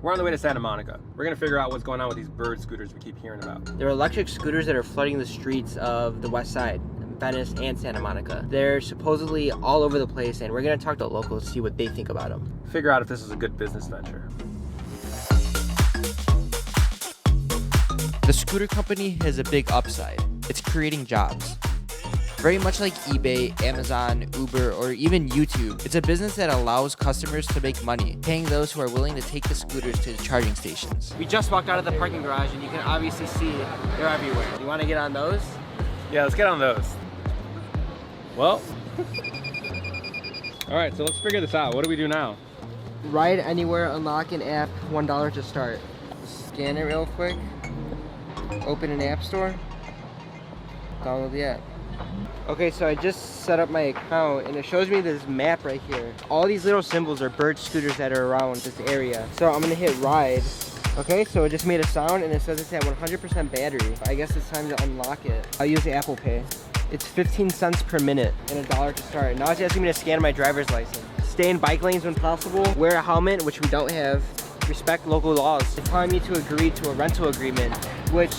We're on the way to Santa Monica. We're gonna figure out what's going on with these bird scooters we keep hearing about. They're electric scooters that are flooding the streets of the west side, Venice and Santa Monica. They're supposedly all over the place, and we're gonna talk to locals to see what they think about them. Figure out if this is a good business venture. The scooter company has a big upside. It's creating jobs. Very much like eBay, Amazon, Uber, or even YouTube, it's a business that allows customers to make money, paying those who are willing to take the scooters to the charging stations. We just walked out of the parking garage, and you can obviously see they're everywhere. You wanna get on those? Yeah, let's get on those. Well, all right, so let's figure this out. What do we do now? Ride Anywhere, unlock an app, $1 to start. Scan it real quick. Open an app store. Download the app. Okay, so I just set up my account and it shows me this map right here. All these little symbols are bird scooters that are around this area. So I'm gonna hit ride. Okay, so it just made a sound and it says it's at 100% battery. I guess it's time to unlock it. I'll use the Apple Pay. It's 15 cents per minute and $1 to start. Now it's asking me to scan my driver's license. Stay in bike lanes when possible. Wear a helmet, which we don't have. Respect local laws. It's telling me to agree to a rental agreement, which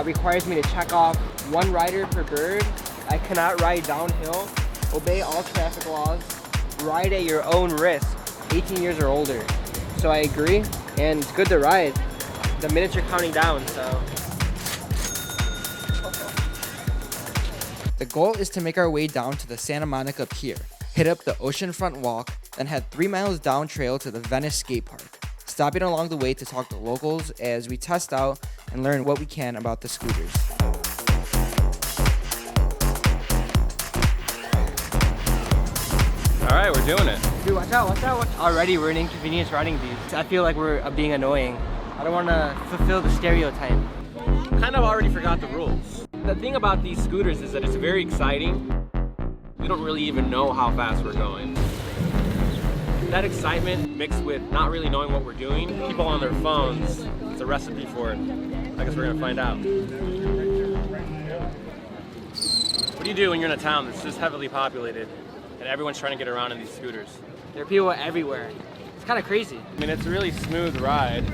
requires me to check off 1 rider per bird. I cannot ride downhill. Obey all traffic laws. Ride at your own risk. 18 years or older. So I agree, and it's good to ride. The minutes are counting down, so. The goal is to make our way down to the Santa Monica Pier, hit up the oceanfront walk, then head 3 miles down trail to the Venice skate park, stopping along the way to talk to locals as we test out and learn what we can about the scooters. All right, we're doing it. Dude, watch out, watch out, watch out. Already we're an inconvenience riding these. I feel like we're being annoying. I don't want to fulfill the stereotype. Kind of already forgot the rules. The thing about these scooters is that it's very exciting. We don't really even know how fast we're going. That excitement mixed with not really knowing what we're doing, people on their phones, it's a recipe for it. I guess we're gonna find out. What do you do when you're in a town that's this heavily populated and everyone's trying to get around in these scooters? There are people everywhere. It's kind of crazy. I mean, it's a really smooth ride.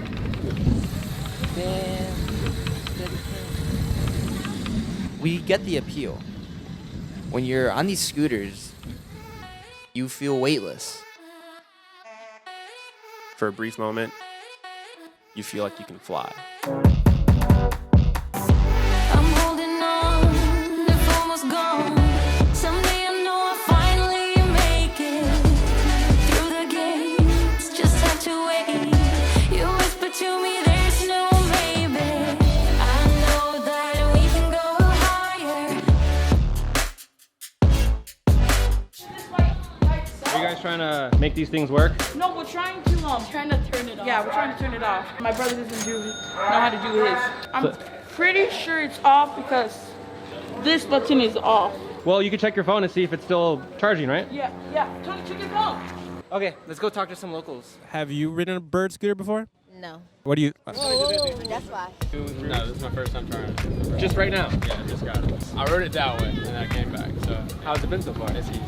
We get the appeal. When you're on these scooters, you feel weightless. For a brief moment, you feel like you can fly. Trying to make these things work? No, we're trying to turn it off. Yeah, we're trying to turn it off. My brother doesn't know how to do his. I'm pretty sure it's off because this button is off. Well, you can check your phone and see if it's still charging, right? Yeah. Tony, check your phone. Okay, let's go talk to some locals. Have you ridden a bird scooter before? No. What do you? That's why. No, this is my first time trying it. Just right now? Yeah, I just got it. I rode it that way and I came back, so. How's it been so far? It's easy.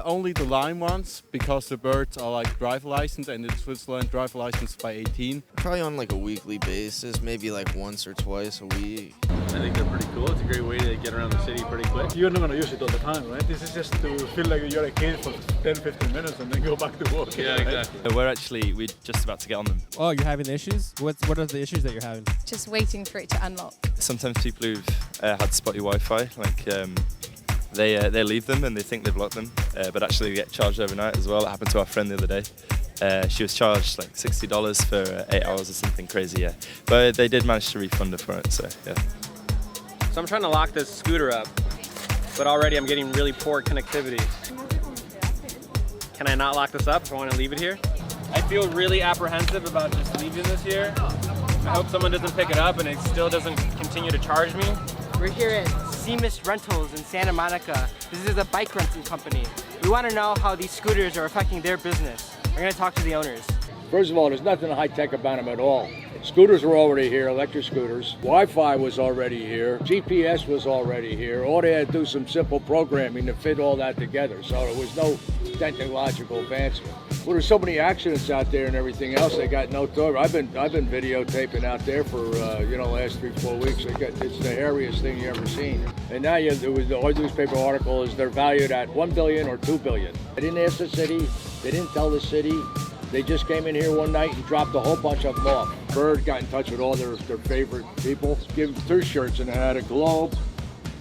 Only the Lime ones, because the birds are like driver licensed, and in Switzerland driver licensed by 18. Probably on like a weekly basis, maybe like once or twice a week. I think they're pretty cool. It's a great way to get around the city pretty quick. You're not going to use it all the time, right? This is just to feel like you're a kid for 10-15 minutes and then go back to work. Yeah, exactly. We're just about to get on them. Oh, you're having issues? What are the issues that you're having? Just waiting for it to unlock. Sometimes people who've had spotty Wi-Fi, like they leave them and they think they've locked them, but actually they get charged overnight as well. It happened to our friend the other day. She was charged like $60 for 8 hours or something crazy, yeah. But they did manage to refund her for it, so yeah. So I'm trying to lock this scooter up, but already I'm getting really poor connectivity. Can I not lock this up if I want to leave it here? I feel really apprehensive about just leaving this here. I hope someone doesn't pick it up and it still doesn't continue to charge me. We're here at Seamus Rentals in Santa Monica. This is a bike renting company. We want to know how these scooters are affecting their business. We're going to talk to the owners. First of all, there's nothing high-tech about them at all. Scooters were already here, electric scooters. Wi-Fi was already here. GPS was already here. All they had to do some simple programming to fit all that together. So there was no technological advancement. Well, there's so many accidents out there and everything else. They got no thought. I've been videotaping out there for last 3-4 weeks. It's the hairiest thing you ever seen. And now the newspaper article is they're valued at $1 billion or $2 billion. They didn't ask the city. They didn't tell the city. They just came in here one night and dropped a whole bunch of them off. Bird got in touch with all their favorite people, give them 2 shirts, and it had a globe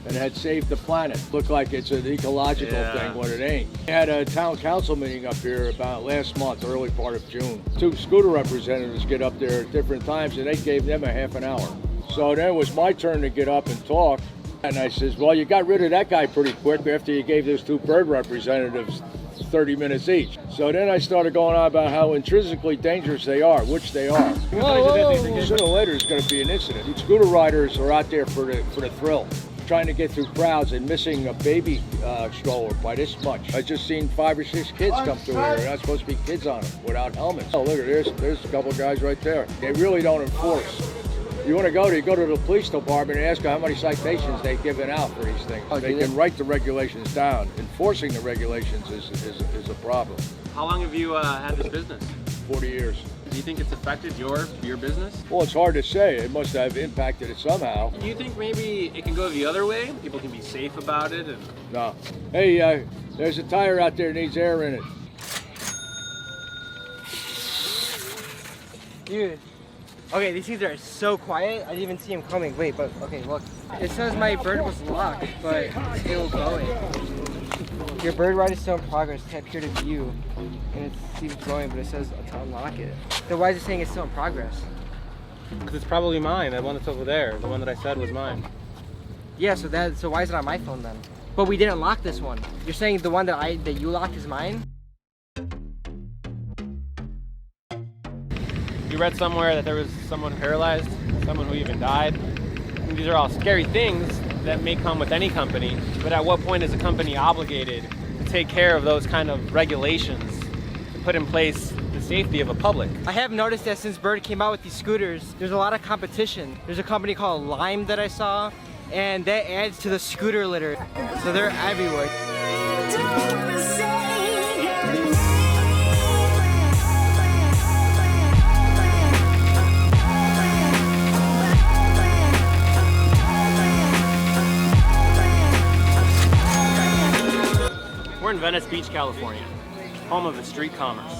and it had saved the planet. Looked like it's an ecological thing, what it ain't. We had a town council meeting up here about last month, early part of June. 2 scooter representatives get up there at different times and they gave them a half an hour. So then it was my turn to get up and talk. And I says, well, you got rid of that guy pretty quick after you gave those 2 bird representatives 30 minutes each. So then I started going on about how intrinsically dangerous they are, which they are. Sooner or later there's going to be an incident. These scooter riders are out there for the thrill, trying to get through crowds and missing a baby stroller by this much. I just seen 5 or 6 kids come through here. They're not supposed to be kids on them without helmets. Oh, look at there's a couple of guys right there. They really don't enforce. You want to go to the police department and ask them how many citations they've given out for these things. They can write the regulations down. Enforcing the regulations is a problem. How long have you had this business? 40 years. Do you think it's affected your business? Well, it's hard to say. It must have impacted it somehow. Do you think maybe it can go the other way? People can be safe about it? No. Hey, there's a tire out there that needs air in it. Dude. Okay, these things are so quiet. I didn't even see him coming. Wait, but okay, look. It says my bird was locked, but it's still going. Your bird ride is still in progress. Tap here to view. And it keeps going, but it says to unlock it. So why is it saying it's still in progress? Because it's probably mine. The one that's over there. The one that I said was mine. Yeah, so why is it on my phone then? But we didn't lock this one. You're saying the one that you locked is mine? You read somewhere that there was someone paralyzed, someone who even died. And these are all scary things that may come with any company, but at what point is a company obligated to take care of those kind of regulations to put in place the safety of the public? I have noticed that since Bird came out with these scooters, there's a lot of competition. There's a company called Lime that I saw, and that adds to the scooter litter. So they're everywhere. We're in Venice Beach, California, home of the street commerce.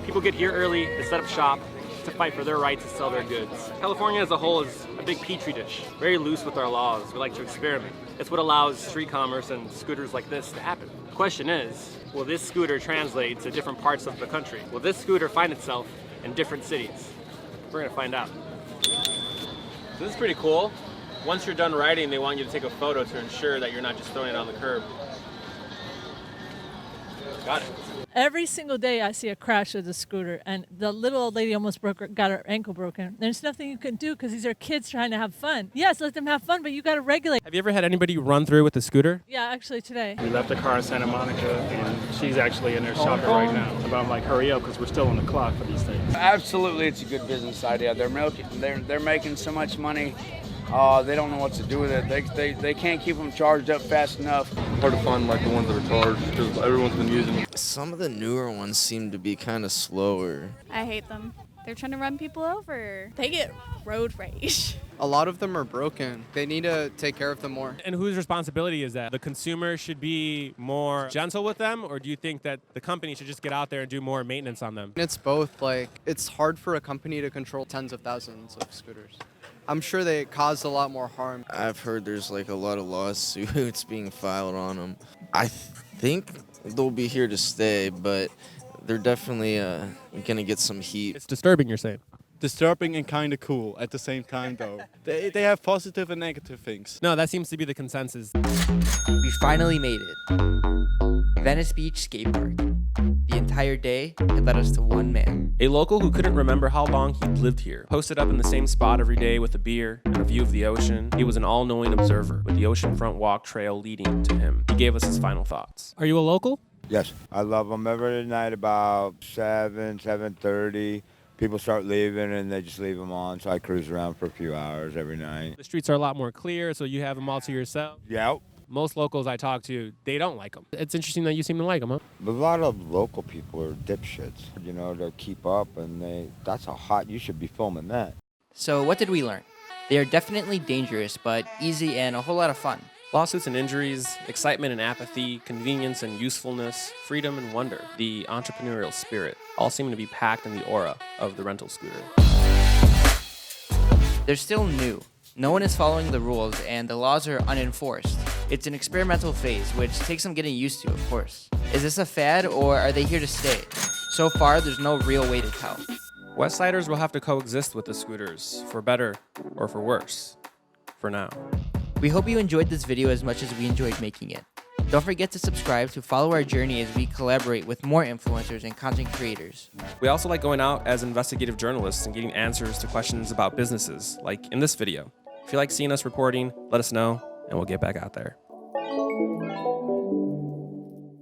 People get here early to set up shop, to fight for their right to sell their goods. California as a whole is a big petri dish, very loose with our laws. We like to experiment. It's what allows street commerce and scooters like this to happen. The question is, will this scooter translate to different parts of the country? Will this scooter find itself in different cities? We're gonna find out. So this is pretty cool. Once you're done riding, they want you to take a photo to ensure that you're not just throwing it on the curb. Got it. Every single day I see a crash with a scooter, and the little old lady almost got her ankle broken. There's nothing you can do because these are kids trying to have fun. Yes, let them have fun, but you got to regulate. Have you ever had anybody run through with a scooter? Yeah, actually today. We left the car in Santa Monica, and she's actually in there shopping right now. But I'm like, hurry up, because we're still on the clock for these things. Absolutely, it's a good business idea. They're making so much money. They don't know what to do with it. They can't keep them charged up fast enough. Hard to find like the ones that are charged because everyone's been using them. Some of the newer ones seem to be kind of slower. I hate them. They're trying to run people over. They get road rage. A lot of them are broken. They need to take care of them more. And whose responsibility is that? The consumer should be more gentle with them, or do you think that the company should just get out there and do more maintenance on them? It's both. Like, it's hard for a company to control tens of thousands of scooters. I'm sure they caused a lot more harm. I've heard there's like a lot of lawsuits being filed on them. I think they'll be here to stay, but they're definitely gonna get some heat. It's disturbing, you're saying? Disturbing and kind of cool at the same time, though. They have positive and negative things. No, that seems to be the consensus. We finally made it. Venice Beach Skate Park. The entire day had led us to one man. A local who couldn't remember how long he'd lived here. Posted up in the same spot every day with a beer and a view of the ocean. He was an all-knowing observer with the oceanfront walk trail leading to him. He gave us his final thoughts. Are you a local? Yes. I love them every night about 7:30. People start leaving and they just leave them on, so I cruise around for a few hours every night. The streets are a lot more clear, so you have them all to yourself. Yep. most locals I talk to, they don't like them. It's interesting that you seem to like them, huh? A lot of local people are dipshits. You know, they keep up and that's how hot you should be filming that. So what did we learn? They are definitely dangerous, but easy and a whole lot of fun. Lawsuits and injuries, excitement and apathy, convenience and usefulness, freedom and wonder, the entrepreneurial spirit, all seem to be packed in the aura of the rental scooter. They're still new. No one is following the rules, and the laws are unenforced. It's an experimental phase, which takes some getting used to, of course. Is this a fad, or are they here to stay? So far, there's no real way to tell. Westsiders will have to coexist with the scooters, for better or for worse, for now. We hope you enjoyed this video as much as we enjoyed making it. Don't forget to subscribe to follow our journey as we collaborate with more influencers and content creators. We also like going out as investigative journalists and getting answers to questions about businesses, like in this video. If you like seeing us reporting, let us know, and we'll get back out there.